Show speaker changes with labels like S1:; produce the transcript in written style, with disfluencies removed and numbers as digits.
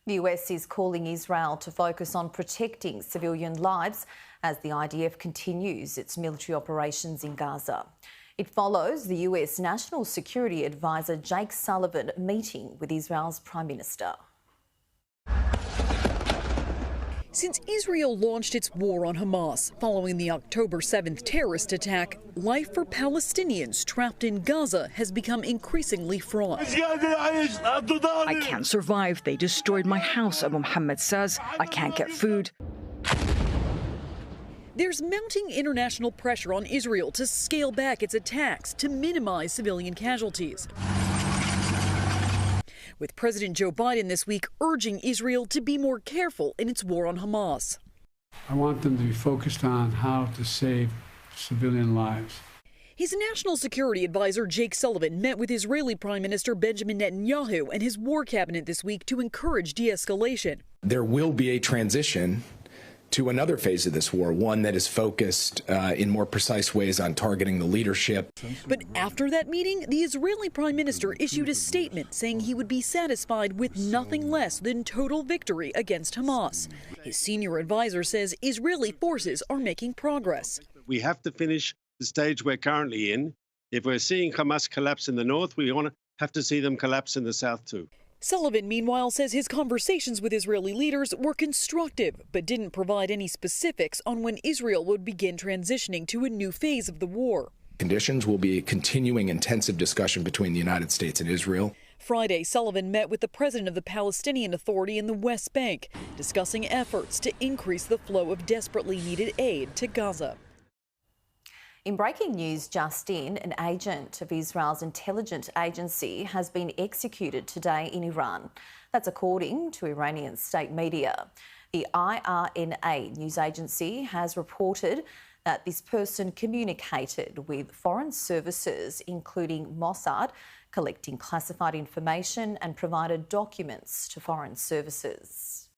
S1: The US is calling Israel to focus on protecting civilian lives as the IDF continues its military operations in Gaza. It follows the US National Security Advisor Jake Sullivan meeting with Israel's Prime Minister.
S2: Since Israel launched its war on Hamas following the October 7th terrorist attack, life for Palestinians trapped in Gaza has become increasingly fraught.
S3: I can't survive. They destroyed my house, Abu Muhammad says. I can't get food.
S2: There's mounting international pressure on Israel to scale back its attacks to minimize civilian casualties, with President Joe Biden this week urging Israel to be more careful in its war on Hamas.
S4: I want them to be focused on how to save civilian lives.
S2: His national security advisor, Jake Sullivan, met with Israeli Prime Minister Benjamin Netanyahu and his war cabinet this week to encourage de-escalation.
S5: There will be a transition to another phase of this war, one that is focused in more precise ways on targeting the leadership.
S2: But after that meeting, the Israeli Prime Minister issued a statement saying he would be satisfied with nothing less than total victory against Hamas. His senior advisor says Israeli forces are making progress.
S6: We have to finish the stage we're currently in. If we're seeing Hamas collapse in the north, we have to see them collapse in the south too.
S2: Sullivan, meanwhile, says his conversations with Israeli leaders were constructive, but didn't provide any specifics on when Israel would begin transitioning to a new phase of the war.
S5: Conditions will be a continuing intensive discussion between the United States and Israel.
S2: Friday, Sullivan met with the president of the Palestinian Authority in the West Bank, discussing efforts to increase the flow of desperately needed aid to Gaza.
S1: In breaking news just in, an agent of Israel's intelligence agency has been executed today in Iran. That's according to Iranian state media. The IRNA news agency has reported that this person communicated with foreign services, including Mossad, collecting classified information and provided documents to foreign services.